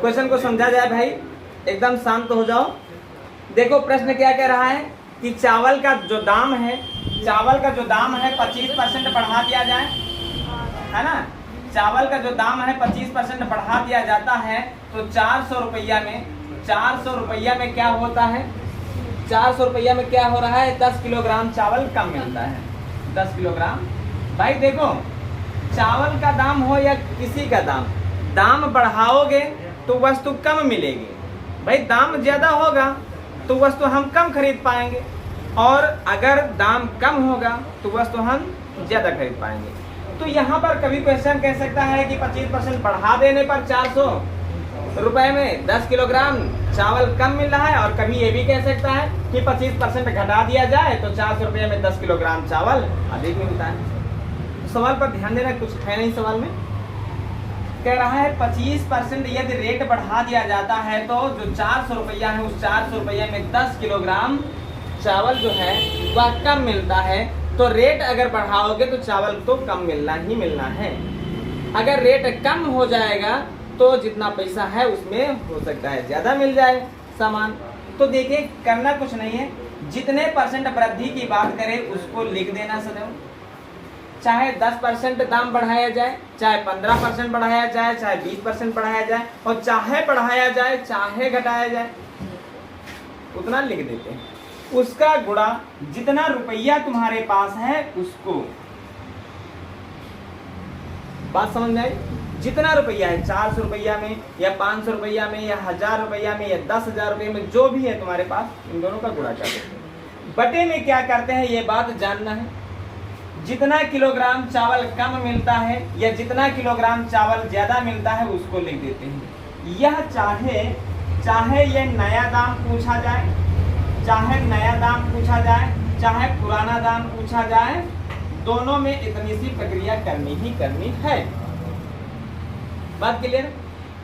Question को समझा जाए भाई, एकदम शांत हो जाओ। देखो प्रश्न क्या कह रहा है कि चावल का जो दाम है 25% बढ़ा दिया जाए, है ना। चावल का जो दाम है 25% बढ़ा दिया जाता है तो 400 रुपया में क्या होता है, 400 रुपया में क्या हो रहा है, 10 किलोग्राम चावल कम मिलता है। 10 किलोग्राम भाई देखो, चावल का दाम हो या किसी का दाम बढ़ाओगे तो वस्तु कम मिलेगी भाई। दाम ज्यादा होगा तो वस्तु हम कम खरीद पाएंगे, और अगर दाम कम होगा तो वस्तु हम ज्यादा खरीद पाएंगे। तो यहाँ पर कभी क्वेश्चन कह सकता है कि 25% बढ़ा देने पर 400 रुपए में 10 किलोग्राम चावल कम मिल रहा है, और कभी ये भी कह सकता है कि 25% घटा दिया जाए तो 400 रुपये में 10 किलोग्राम चावल अधिक मिलता है। सवाल पर ध्यान देना, कुछ है नहीं सवाल में। कह रहा है 25% यदि रेट बढ़ा दिया जाता है तो जो 400 रुपया है उस 400 रुपये में 10 किलोग्राम चावल जो है वह कम मिलता है। तो रेट अगर बढ़ाओगे तो चावल तो कम मिलना ही मिलना है। अगर रेट कम हो जाएगा तो जितना पैसा है उसमें हो सकता है ज्यादा मिल जाए सामान। तो देखिए करना कुछ नहीं है, जितने परसेंट वृद्धि की बात करें उसको लिख देना सदैव। चाहे 10% दाम बढ़ाया जाए, चाहे 15% बढ़ाया जाए, चाहे 20% बढ़ाया जाए, और चाहे बढ़ाया जाए चाहे घटाया जाए, उतना लिख देते हैं। उसका गुणा जितना रुपया तुम्हारे पास है उसको, बात समझ में आई। जितना रुपया है 400 रुपया में या 500 रुपया में या 1000 रुपया में या 10,000 रुपये में, जो भी है तुम्हारे पास, इन दोनों का गुणा कर देते हैं। बटे में क्या करते हैं ये बात जानना है। जितना किलोग्राम चावल कम मिलता है या जितना किलोग्राम चावल ज्यादा मिलता है उसको लिख देते हैं। यह चाहे ये नया दाम पूछा जाए, चाहे पुराना दाम पूछा जाए, दोनों में इतनी सी प्रक्रिया करनी ही करनी है। बात क्लियर?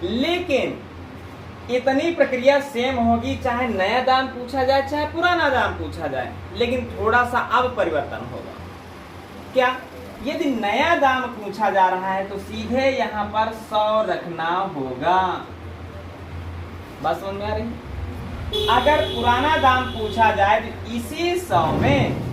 लेकिन इतनी प्रक्रिया सेम होगी चाहे नया दाम पूछा जाए चाहे पुराना दाम पूछा जाए, लेकिन थोड़ा सा अब परिवर्तन होगा। क्या? यदि नया दाम पूछा जा रहा है तो सीधे यहाँ पर 100 रखना होगा। बात समझ में आ रही? अगर पुराना दाम पूछा जाए तो इसी 100 में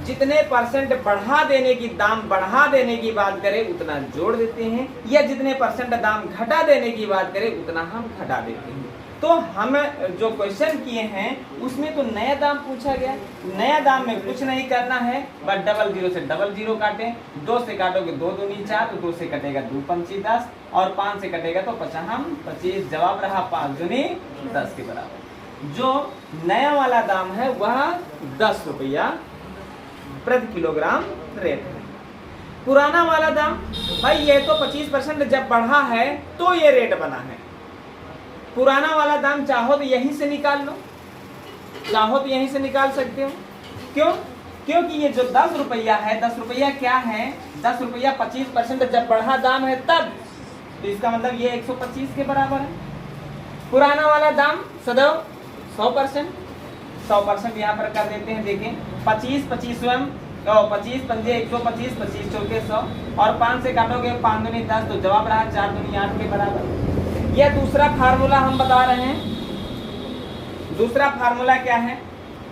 जितने परसेंट बढ़ा देने की दाम बढ़ा देने की बात करें उतना जोड़ देते हैं, या जितने परसेंट दाम घटा देने की बात करें उतना हम घटा देते हैं। तो हम जो क्वेश्चन किए हैं उसमें तो नया दाम पूछा गया। नया दाम में कुछ नहीं करना है, बस 00 से 00 काटें। 2 से काटोगे 2 दूनी 4, तो 2 से कटेगा 2 पंची 10, और 5 से कटेगा तो 25। जवाब रहा 5 दूनी 10 के बराबर। जो नया वाला दाम है वह 10 रुपया प्रति किलोग्राम रेट है। पुराना वाला दाम भाई ये तो 25% जब बढ़ा है तो ये रेट बना है। पुराना वाला दाम चाहो तो यहीं से निकाल लो, चाहो तो यहीं से निकाल सकते हो। क्यों? क्योंकि ये जो 10 रुपया है, 10 रुपया क्या है, 10 रुपया 25% जब बढ़ा दाम है तब, तो इसका मतलब ये 125 के बराबर है। पुराना वाला दाम सदैव 100% यहाँ पर कर देते हैं। देखें 25 स्वयं 25 पंजे 125, 25 चौके 100, और 5 से काटोगे 5 दूनी 10, तो जवाब रहा 4 दूनी 8 के बराबर। यह दूसरा फार्मूला हम बता रहे हैं। दूसरा फार्मूला क्या है?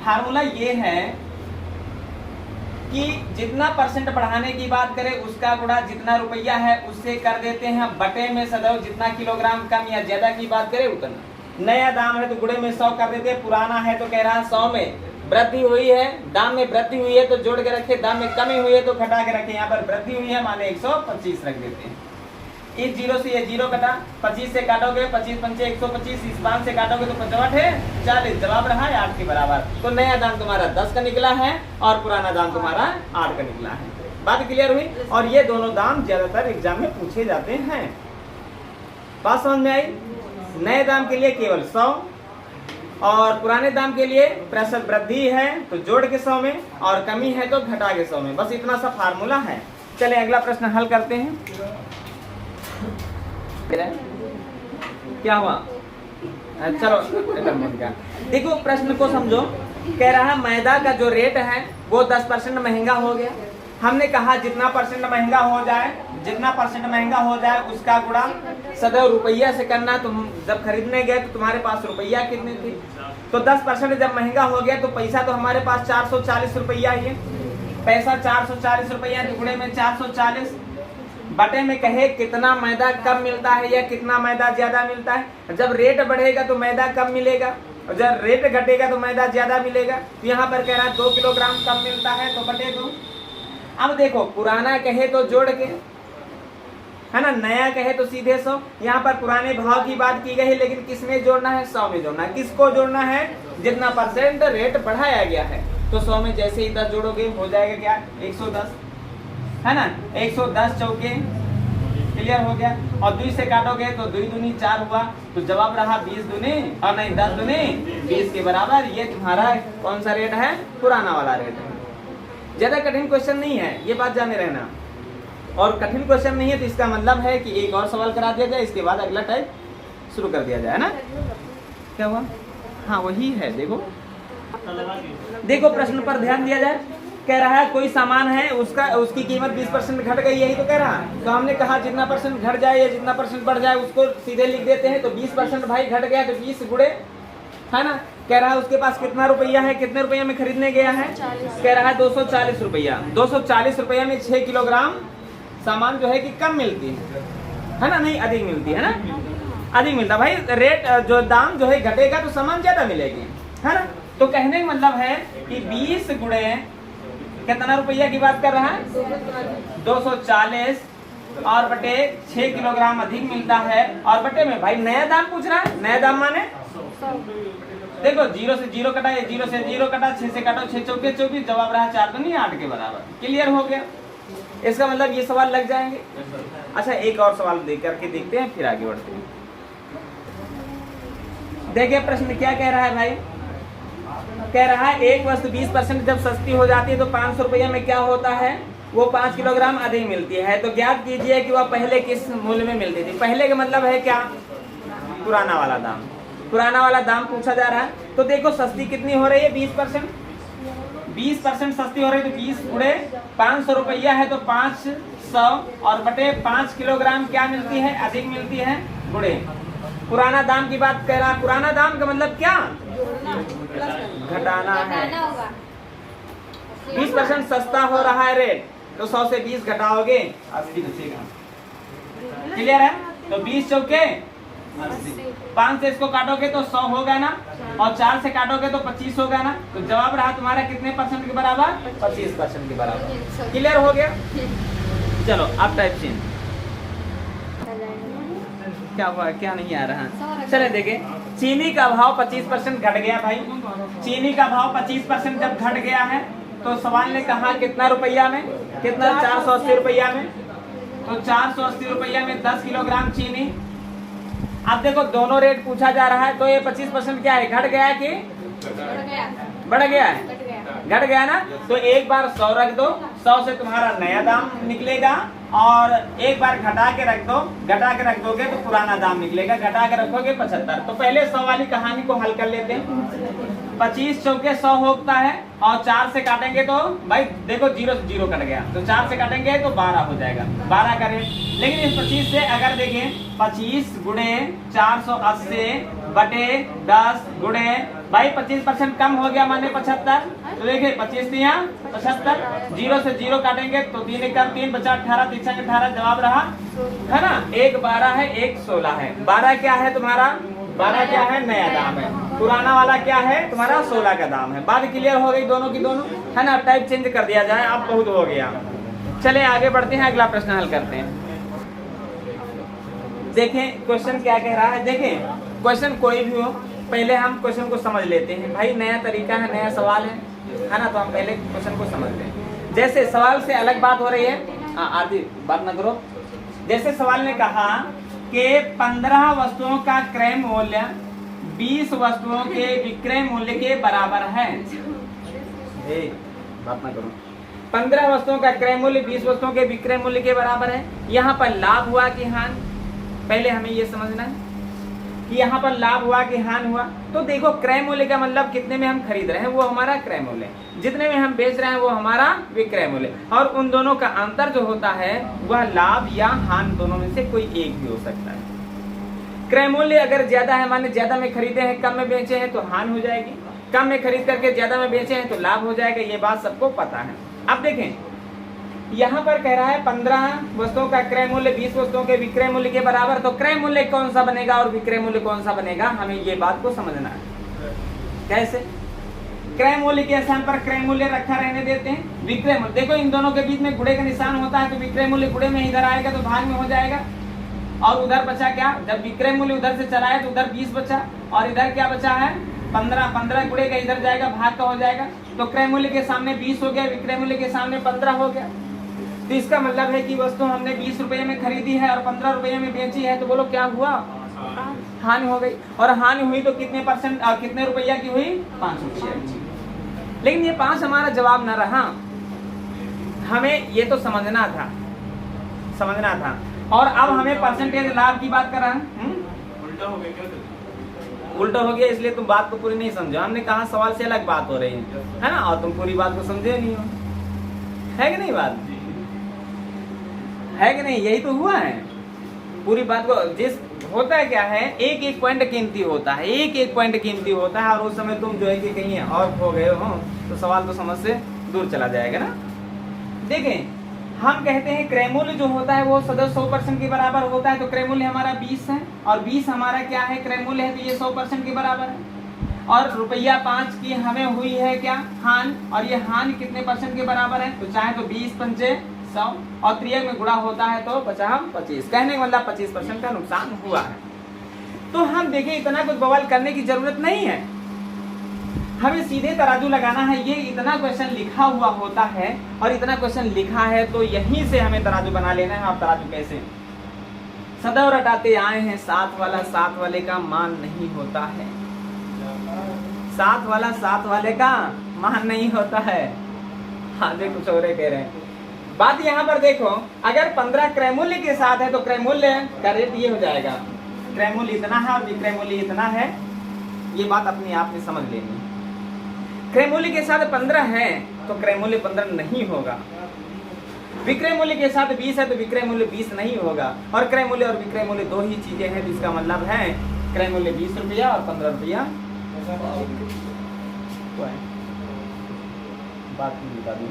फार्मूला ये है कि जितना परसेंट बढ़ाने की बात करें उसका गुणा जितना रुपया है उससे कर देते हैं, बटे में सदैव जितना किलोग्राम कम या ज्यादा की बात करें उतना। नया दाम है तो गुणे में 100 कर देते हैं, पुराना है तो कह रहा है 100 में वृद्धि हुई है, दाम में वृद्धि हुई है तो जोड़ के रखे, दाम में कमी हुई है तो घटा के रखे। यहाँ पर वृद्धि हुई है माने 125 रख देते हैं। इस 0 से ये 0 कटा, 25 से काटोगे 25 पंचे 125, इस 5 से काटोगे तो 55 है 40, जवाब रहा है 8 के बराबर। तो नया दाम तुम्हारा 10 का निकला है और पुराना दाम तुम्हारा 8 का निकला है। बात क्लियर हुई? और ये दोनों दाम ज्यादातर एग्जाम में पूछे जाते हैं। बात समझ में आई? नए दाम के लिए केवल 100 और पुराने दाम के लिए प्रतिशत वृद्धि है तो जोड़ के 100 में, और कमी है तो घटा के 100 में। बस इतना सा फार्मूला है। चले अगला प्रश्न हल करते हैं। क्या हुआ? चलो देखो प्रश्न को समझो। कह रहा है मैदा का जो रेट है वो 10% महंगा हो गया। हमने कहा जितना परसेंट महंगा हो जाए जितना परसेंट महंगा हो जाए उसका गुणा सदैव रुपया से करना। तुम जब खरीदने गए तो तुम्हारे पास रुपया कितने थे, तो 10% जब महंगा हो गया तो पैसा तो हमारे पास 440 रुपया ही है। पैसा 440 रुपया दुगुने में 440 बटे में कहे कितना मैदा कम मिलता है या कितना मैदा ज्यादा मिलता है। जब रेट बढ़ेगा तो मैदा कम मिलेगा और जब रेट घटेगा तो मैदा ज्यादा मिलेगा। तो यहाँ पर कह रहा है 2 किलोग्राम कम मिलता है तो बटे 2। अब देखो पुराना कहे तो जोड़ के है ना, नया कहे तो सीधे 100। यहाँ पर पुराने भाव की बात की गई है लेकिन किसमें जोड़ना है, 100 में जोड़ना है। किसको जोड़ना है, जितना परसेंट रेट बढ़ाया गया है। तो 100 में जैसे ही 10 जोड़ोगे हो जाएगा क्या 110 है ना। 110 चौके क्लियर हो गया और 2 से काटोगे तो 2 दूनी 4 हुआ तो जवाब रहा 20 दूनी और नहीं 10 दूनी 20 के बराबर। ये तुम्हारा कौन सा रेट है, पुराना वाला रेट है। ज्यादा कठिन क्वेश्चन नहीं है, ये बात जाने रहना। और कठिन क्वेश्चन नहीं है तो इसका मतलब है कि एक और सवाल करा दिया जाए, इसके बाद अगला टाइप शुरू कर दिया जाए ना। क्या हुआ, हाँ वही है। देखो प्रश्न पर ध्यान दिया जाए। कह रहा है कोई सामान है उसकी कीमत 20% घट गई, यही तो कह रहा है। तो हमने कहा जितना परसेंट घट जाए या जितना परसेंट बढ़ जाए उसको सीधे लिख देते हैं। तो 20% भाई घट गया तो 20 गुणे है ना। कह रहा है उसके पास कितना रुपया है, कितने रुपया में खरीदने गया है, कह रहा है 240 रुपया। 240 रुपया में 6 किलोग्राम सामान जो है कि कम मिलती है ना, नहीं अधिक मिलती है ना, अधिक मिलता भाई। रेट जो दाम जो है घटेगा तो सामान ज्यादा मिलेगी है ना। तो कहने का मतलब है कि 20 गुणे कितना रुपया की बात कर रहा है, 240 और बटे 6 किलोग्राम अधिक मिलता है। और बटे में भाई नया दाम पूछ रहा है, नया दाम माने देखो 0 से 0 कटा, 0 से 0 कटा, 6 से काटो 6 चौके 24, जवाब रहा 4 दूनी 8 के बराबर। क्लियर हो गया, इसका मतलब ये सवाल लग जाएंगे। अच्छा एक और सवाल देख करके देखते हैं फिर आगे बढ़ते हैं। देखिए प्रश्न क्या कह रहा है भाई, कह रहा है एक वस्तु 20% जब सस्ती हो जाती है तो 500 रुपये में क्या होता है, वो 5 किलोग्राम अधिक मिलती है। तो ज्ञात कीजिए कि वह पहले किस मूल्य में मिलती थी। पहले का मतलब है क्या, पुराना वाला दाम, पुराना वाला दाम पूछा जा रहा है। तो देखो सस्ती कितनी हो रही है, 20%, 20% सस्ती हो रही है तो 20 गुणे 500 रुपया है तो 500 और बटे 5 किलोग्राम क्या मिलती है, अधिक मिलती है गुणे पुराना दाम की बात कर रहा है। पुराना दाम का मतलब क्या, घटाना है। 20% सस्ता हो रहा है रेट तो 100 से 20 घटाओगे 80 बचेगा। क्लियर है। तो 20 चौके 5 से इसको काटोगे तो 100 होगा ना और 4 से काटोगे तो 25 होगा ना। तो जवाब रहा तुम्हारा कितने परसेंट के बराबर, 25% के बराबर। क्लियर हो गया। चलो अब टाइप चेंज, क्या हुआ, क्या नहीं आ रहा। चले देखे, चीनी का भाव 25% घट गया भाई। चीनी का भाव 25% जब घट गया है तो सवाल ने कहा कितना रुपया में, कितना 480 रुपया में। तो 480 रुपया में 10 किलोग्राम चीनी। अब देखो दोनों रेट पूछा जा रहा है तो ये 25% क्या है, घट गया है कि बढ़ गया है, घट गया ना। तो एक बार 100 रख दो, 100 से तुम्हारा नया दाम निकलेगा और एक बार घटा के रख दो, घटा के रख दोगे तो पुराना दाम निकलेगा, घटा के रखोगे 75। तो पहले 100 वाली कहानी को हल कर लेते हैं। 25 चौके 100 होता है और 4 से काटेंगे तो भाई देखो 0 से 0 कट गया तो 4 से काटेंगे तो 12 हो जाएगा, 12 का रेट। लेकिन इस 25 से अगर देखें 25 गुणे 480 बटे 10 गुणे भाई 25% कम हो गया माने 75। तो देखिए 25 यहाँ 75, 0 से 0 काटेंगे तो 3 कम 3 बचा 18, 3 18, जवाब रहा है ना। एक 12 है, एक 16 है। 12 क्या है तुम्हारा, 12 क्या है, नया दाम है। पुराना वाला क्या है तुम्हारा, 16 का दाम है। बात क्लियर हो गई दोनों की दोनों, है ना। टाइप चेंज कर दिया जाए, अब बहुत हो गया। चले आगे बढ़ते हैं, अगला प्रश्न हल करते हैं। देखें क्वेश्चन क्या कह रहा है। देखें क्वेश्चन कोई भी हो, पहले हम क्वेश्चन को समझ लेते हैं भाई। नया तरीका है, नया सवाल है ना। तो हम पहले क्वेश्चन को समझते हैं। जैसे सवाल से अलग बात हो रही है, आदि बात न करो। जैसे सवाल ने कहा कि 15 वस्तुओं का क्रय मूल्य 20 वस्तुओं के विक्रय मूल्य के बराबर है। बात ना करो। 15 वस्तुओं का क्रय मूल्य 20 वस्तुओं के विक्रय मूल्य के बराबर है। यहाँ पर लाभ हुआ कि हानि, पहले हमें ये समझना है कि यहाँ पर लाभ हुआ कि हानि हुआ। तो देखो क्रय मूल्य का मतलब कितने में हम खरीद रहे हैं वो हमारा क्रय मूल्य, जितने में हम बेच रहे हैं वो हमारा विक्रय मूल्य, और उन दोनों का अंतर जो होता है वह लाभ या हानि दोनों में से कोई एक भी हो सकता है। क्रय मूल्य अगर ज्यादा है, माने ज्यादा में खरीदे हैं कम में बेचे हैं तो हानि हो जाएगी, कम में खरीद करके ज्यादा में बेचे हैं तो लाभ हो जाएगा, ये बात सबको पता है। अब देखें यहाँ पर कह रहा है 15 वस्तुओं का क्रय मूल्य 20 वस्तुओं के विक्रय मूल्य के बराबर, तो क्रय मूल्य कौन सा बनेगा और विक्रय मूल्य कौन सा बनेगा, हमें ये बात को समझना है। कैसे? क्रय मूल्य के स्थान पर क्रय मूल्य रखा रहने देते हैं, विक्रय मूल्य देखो इन दोनों के बीच में गुणे का निशान होता है, तो विक्रय मूल्य गुणे में इधर आएगा तो भाग में हो जाएगा, और उधर बचा क्या, जब विक्रय मूल्य उधर से चला है तो उधर 20 बचा, और इधर क्या बचा है 15 गुणे का इधर जाएगा भाग का हो जाएगा, तो क्रय मूल्य के सामने 20 हो गया, विक्रय मूल्य के सामने 15 हो गया। तो इसका मतलब है कि वस्तु हमने 20 रुपए में खरीदी है और 15 रुपए में बेची है, तो बोलो क्या हुआ, हानि हो गई। और हानि हुई तो कितने परसेंट, कितने रुपया की हुई, 5 रुपया। लेकिन ये 5 हमारा जवाब न रहा, हमें ये तो समझना था। और अब हमें परसेंटेज लाभ की बात कर रहा है, उल्टा हो गया, इसलिए तुम बात को पूरी नहीं समझो। हमने कहा सवाल से अलग बात हो रही है ना, और तुम पूरी बात को समझे नहीं हो, है कि नहीं, बात है कि नहीं, यही तो हुआ है। पूरी बात को जिस होता है क्या है, एक एक पॉइंट कीमती होता है, एक एक पॉइंट कीमती होता है, और उस समय तुम जो है कि कहीं और खो गए हो तो सवाल तो समझ से दूर चला जाएगा ना। देखें हम कहते हैं क्रय मूल्य जो होता है वो सदैव 100% के बराबर होता है, तो क्रय मूल्य हमारा 20 है, और 20 हमारा क्या है, क्रय मूल्य है, तो ये 100% के बराबर है। और रुपया 5 की हमें हुई है क्या, हानि, और ये हानि कितने परसेंट के बराबर है, तो चाहे तो 20 पंचे 100, और त्रियक में गुणा होता है तो 50-25, कहने का मतलब 25% का नुकसान हुआ है। तो हम देखें इतना कुछ बवाल करने की जरूरत नहीं है, हमें सीधे तराजू लगाना है। ये इतना क्वेश्चन लिखा हुआ होता है, और इतना क्वेश्चन लिखा है तो यहीं से हमें तराजू बना लेना है। आप तराजू कैसे, सदैव रटाते आए हैं, साथ वाला साथ वाले का मान नहीं होता है, साथ वाला साथ वाले का मान नहीं होता है। हाँ जी, कुछ और कह रहे हैं। बात यहाँ पर देखो, अगर 15 क्रय मूल्य के साथ है तो क्रय मूल्य का रेट ये हो जाएगा, क्रय मूल्य इतना है और विक्रय मूल्य इतना है, ये बात अपने आप में समझ लेनी। क्रय मूल्य के साथ 15 है तो क्रय मूल्य 15 नहीं होगा, विक्रय मूल्य के साथ 20 है तो विक्रय मूल्य 20 नहीं होगा, और क्रय मूल्य और विक्रय मूल्य दो ही चीजें हैं, जिसका मतलब है क्रय मूल्य 20 रुपया और 15 रुपया। बात बता दूं,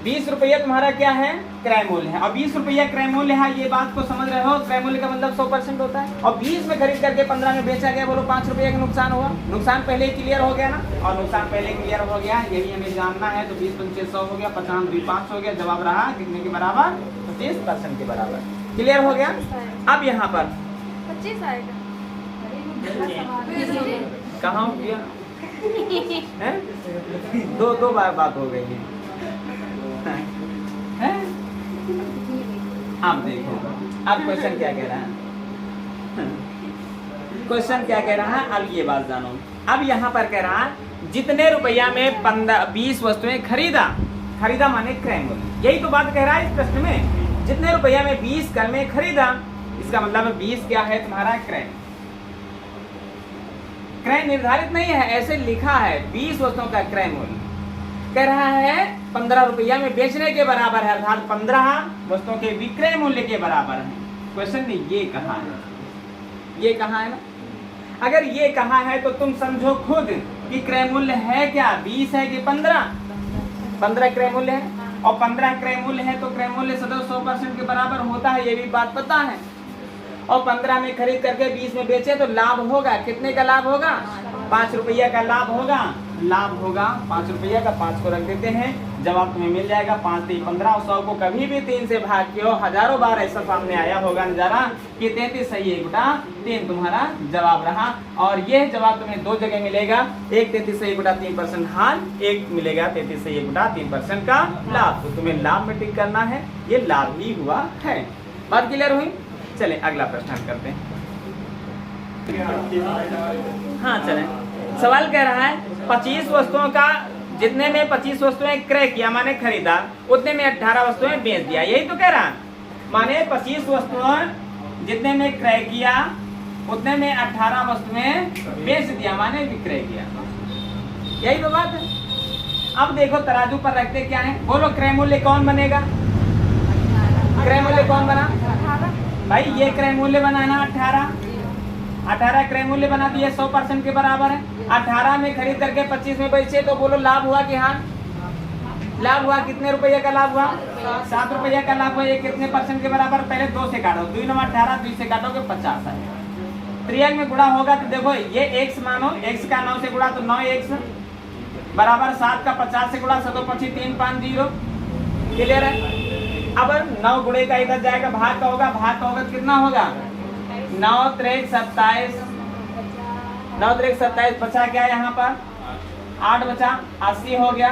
20 रुपया तुम्हारा क्या है, क्रय मूल्य है, और 20 रुपया क्रय मूल्य है, ये बात को समझ रहे हो। क्रय मूल्य का मतलब 100% होता है, और 20 में खरीद करके 15 में बेचा गया, बोलो 5 रुपया का नुकसान हुआ। नुकसान पहले ही क्लियर हो गया ना, और नुकसान पहले क्लियर हो गया, यही हमें जानना है। तो 20 पंचे 100 हो गया, 50 2 5 हो गया, जवाब रहा कितने के बराबर, 25% के बराबर। क्लियर हो गया। अब यहाँ पर 25 आएगा, कहाँ हो गया है? दो बार बात हो गई है। अब देखो अब क्वेश्चन क्या कह रहा है, क्वेश्चन क्या कह रहा है, अब ये बात जानो। अब यहाँ पर कह रहा है जितने रुपया में 20 वस्तुएं खरीदा माने क्रय मूल्य, यही तो बात कह रहा है इस प्रश्न में। जितने रुपया में 20 कल में खरीदा, इसका मतलब 20 क्या है तुम्हारा क्रय। क्रय निर्धारित नहीं है, ऐसे लिखा है 20 वस्तुओं का क्रय मूल्य, कह रहा है 15 रुपया में बेचने के बराबर है, अर्थात 15 वस्तुओं के विक्रय मूल्य के बराबर है। क्वेश्चन ने ये कहा है, ये कहा है ना। अगर ये कहा है तो तुम समझो खुद कि क्रय मूल्य है क्या, 20 है कि 15 क्रय मूल्य है, और 15 क्रय मूल्य है तो क्रय मूल्य सदैव 100% के बराबर होता है, ये भी बात पता है। और 15 में खरीद करके 20 में बेचे तो लाभ होगा, कितने का लाभ होगा, 5 रुपया का लाभ होगा, 5 रुपया का, 5 को रख देते हैं, जवाब तुम्हें मिल जाएगा 5 3 15। और 100 को कभी भी 3 से भाग के हो, हजारों बार ऐसा सामने आया होगा नजारा कि 33 सही 1/3 तुम्हारा जवाब रहा। और यह जवाब तुम्हें दो जगह मिलेगा, एक 33 सही 1/3% हानि, एक मिलेगा 33 सही 1/3% का लाभ। तो तुम्हें लाभ में टिक करना है, ये लाभ ही हुआ है। बात क्लियर हुई। चले अगला प्रश्न हम करते हैं। हाँ चले, सवाल कह रहा है 25 वस्तुओं का, जितने में 25 वस्तुएं क्रय किया माने खरीदा, उतने में 18 वस्तुएं बेच दिया, यही तो कह रहा है। माने 25 वस्तुएं जितने में क्रय किया उतने में 18 वस्तुएं बेच दिया, माने विक्रय किया। यही तो बात है। अब देखो तराजू पर रखते क्या है, बोलो क्रय मूल्य कौन बनेगा? क्रय मूल्य कौन बना भाई? ये क्रय मूल्य बनाना 18 क्रय मूल्य बना दिए, 100% के बराबर है। 18 में खरीद करके 25 में बेचे तो बोलो लाभ हुआ कि हां? लाभ हुआ। कितने रुपये का लाभ हुआ? 7 रुपये का लाभ हुआ। ये कितने परसेंट के बराबर? पहले 2 से काटो, 2 9 18, 2 से काटोगे 50 है। त्रियाग में गुणा होगा तो देखो ये x मानो, x का 9 से गुणा तो 9x बराबर 7 का 50 से गुणा 725 350। क्लियर है? अब 9 गुणे का इधर जाएगा, भाग का होगा, कितना होगा? 9 3 27, 9 3 27 बचा क्या यहाँ पर? 8 बचा, 80 हो गया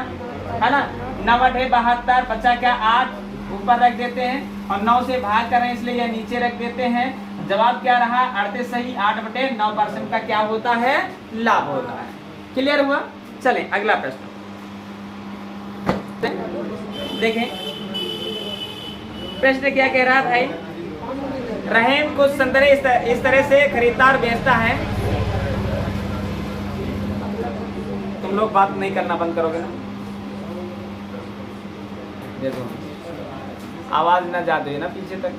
है ना। 9 8 72 बचा क्या? 8 ऊपर रख देते हैं और 9 से भाग कर रहे हैं इसलिए यह नीचे रख देते हैं। जवाब क्या रहा? 38 सही। 8/9% का क्या होता है? लाभ होता है। क्लियर हुआ? चलें अगला प्रश्न देखें। प्रश्न क्या कह रहा भाई? रहम कुछ संतरे इस तरह से खरीदार बेचता है। तुम लोग बात नहीं करना बंद करोगे ना? देखो आवाज ना जाती है ना पीछे तक।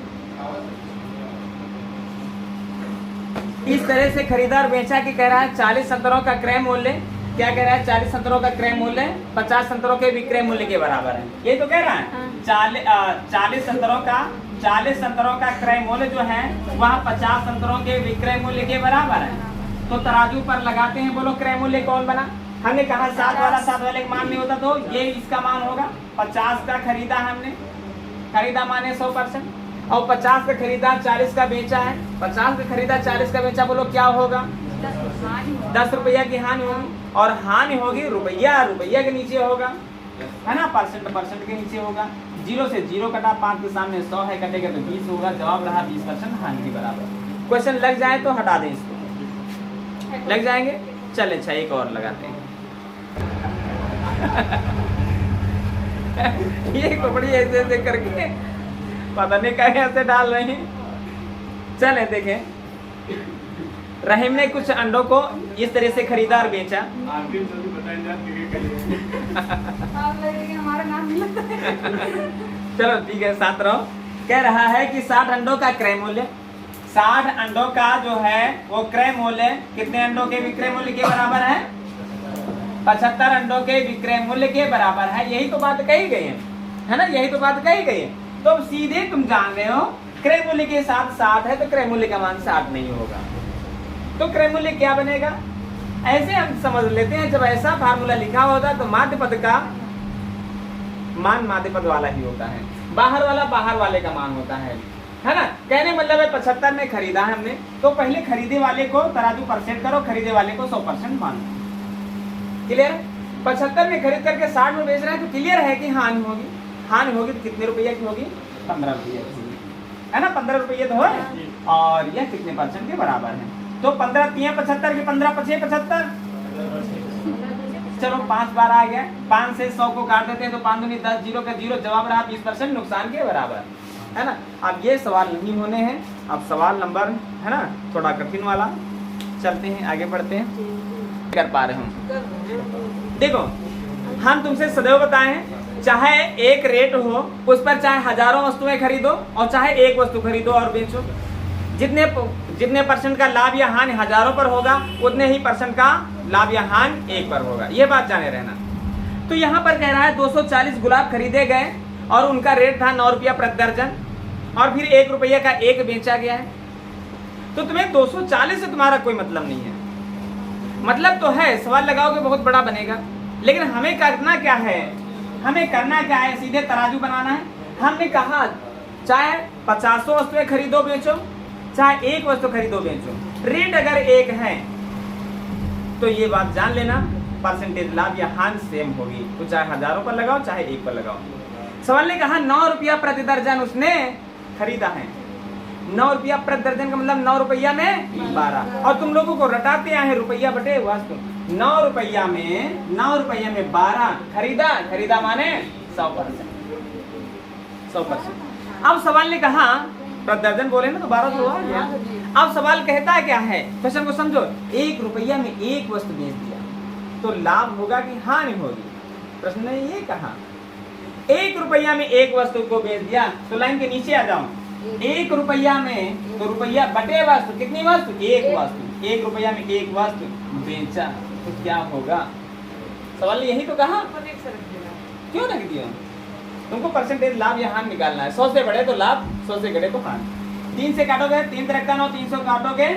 इस तरह से खरीदार बेचा कि कह रहा है 40 संतरों का क्रय मूल्य, क्या कह रहा है? 40 संतरों का क्रय मूल्य 50 संतरों के विक्रय मूल्य के बराबर है। ये तो कह रहा है 40 संतरों का क्रय मूल्य जो है वह 50 संतरों के विक्रय मूल्य के बराबर है। तो तराजू पर लगाते हैं, बोलो क्रय मूल्य कौन बना? हमने कहा 7 वाले का मान नहीं होता तो ये इसका मान होगा। 50 का खरीदा हमने, खरीदा माने 100%, और 50 का खरीदा 40 का बेचा है। 50 का खरीदा 40 का बेचा, बोलो क्या होगा? 10 रुपया की हानि होगी। और हानि होगी रुपया के नीचे होगा, है ना, परसेंट के नीचे होगा। 0 से 0 कटा, 5 के सामने 100 है, कटेगा तो 20 होगा। जवाब रहा 20% हानि के बराबर। क्वेश्चन लग जाए तो हटा दें इसको। लग जाएंगे? चले अच्छा एक और लगाते हैं। ये कपड़ी ऐसे करके पता नहीं कहीं ऐसे डाल रहे हैं। चले देखें। रहीम ने कुछ अंडों को इस तरह से खरीदा और बेचा। चलो ठीक है, साथ रहो। कह रहा है कि 60 अंडों का क्रय मूल्य, 60 अंडों का जो है वो क्रय मूल्य कितने अंडों के विक्रय मूल्य के बराबर है? 75 अंडों के विक्रय मूल्य के बराबर है। यही तो बात कही गई है ना? यही तो बात कही गई है। तो सीधे तुम जान रहे हो क्रय मूल्य के साथ 60 है तो क्रय मूल्य का मान 60 नहीं होगा। तो क्रय मूल्य क्या बनेगा? ऐसे हम समझ लेते हैं, जब ऐसा फार्मूला लिखा होता तो माध्य पद का मान माध्य पद वाला ही होता है, बाहर वाला बाहर वाले का मान होता है ना। कहने मतलब है 75 में खरीदा है हमने, तो पहले खरीदे वाले को तराजू पर सेट करो, खरीदे वाले को 100% मान लो। क्लियर? 75 में खरीद करके 60 में बेच रहे हैं तो क्लियर है कि हानि होगी। हानि होगी तो कितने रुपये की होगी? 15 रुपये की, है ना। 15 रुपये तो है और यह कितने परसेंट के बराबर है? तो 15 3 75 के 15 5 75। चलो 5 बार आ गया। 5 से 100 को काट देते हैं तो 5 दूनी 10, 0 का 0। जवाब रहा 20% नुकसान के बराबर, है ना। अब ये सवाल नहीं होने हैं। अब सवाल नंबर है ना थोड़ा कठिन वाला, चलते हैं आगे बढ़ते हैं। कर पा रहे हूँ। देखो हम तुमसे सदैव बताए हैं, चाहे एक रेट हो उस पर चाहे हजारों वस्तुएं खरीदो और चाहे एक वस्तु खरीदो और बेचो, जितने परसेंट का लाभ या हानि हजारों पर होगा उतने ही परसेंट का लाभ या हानि एक पर होगा। ये बात जाने रहना। तो यहाँ पर कह रहा है 240 गुलाब खरीदे गए और उनका रेट था 9 रुपया प्रति दर्जन और फिर 1 रुपया का एक बेचा गया है। तो तुम्हें 240 से तुम्हारा कोई मतलब नहीं है। मतलब तो है, सवाल लगाओगे बहुत बड़ा बनेगा, लेकिन हमें करना क्या है? हमें करना क्या है? सीधे तराजू बनाना है। हमने कहा चाहे 50 वस्तुएं खरीदो बेचो, चाहे एक वस्तु खरीदो बेचो, रेट अगर एक है तो ये बात जान लेना परसेंटेज लाभ या हानि सेम होगी। तो चाहे हजारों पर लगाओ चाहे एक पर लगाओ। सवाल ने कहा 9 रुपया प्रति दर्जन उसने खरीदा है। 9 रुपया प्रति दर्जन का मतलब 9 रुपया में 12। और तुम लोगों को रटाते आए रुपया बटे वस्तु। 9 रुपया में 12 खरीदा माने 100%। अब सवाल ने कहा पर दर्जन बोले ना तो 1200 आ गया। अब सवाल कहता है क्या है, क्वेश्चन को समझो, 1 रुपया में एक वस्तु बेच दिया तो लाभ होगा कि हानि होगी? प्रश्न ने ये कहा 1 रुपया में एक वस्तु को बेच दिया, तो लाइन के नीचे आ जाओ। 1 रुपया में तो रुपया बटे वस्तु, कितनी वस्तु? एक वस्तु। 1 रुपया में एक वस्तु बेचा तो क्या होगा? सवाल यही तो कहा, क्यों रख दिया? तुमको परसेंटेज लाभ या हानि निकालना है। 100 से बढ़े तो लाभ, 100 से घटे तो हानि। 3 से काटोगे 3 तरक्का 9, 300 काटोगे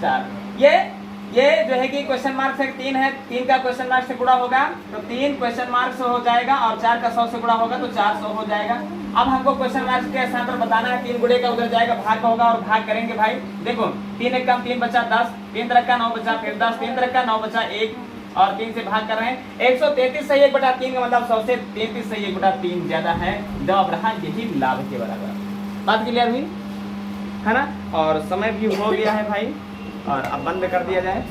4। ये जो है कि क्वेश्चन मार्क से 3 है, 3 का क्वेश्चन मार्क से गुणा होगा तो 3 क्वेश्चन मार्क से हो जाएगा और 4 का 100 से गुणा होगा तो 400 हो जाएगा। अब हमको क्वेश्चन मार्क के स्थान पर बताना है 3 गुणे का उधर जाएगा, भाग का होगा और भाग करेंगे भाई। देखो 3 एक कम 3 बचा 10, 3 तरक्का 9 बचा, फिर 10, 3 तरक्का 9 बचा 1 और 3 से भाग कर रहे हैं। 133 से 1/3 का मतलब 100 से 33 से 1/3 ज्यादा है। जवाब रहा यही लाभ के बराबर। बात क्लियर हुई है ना? और समय भी हो गया है भाई, और अब बंद कर दिया जाए।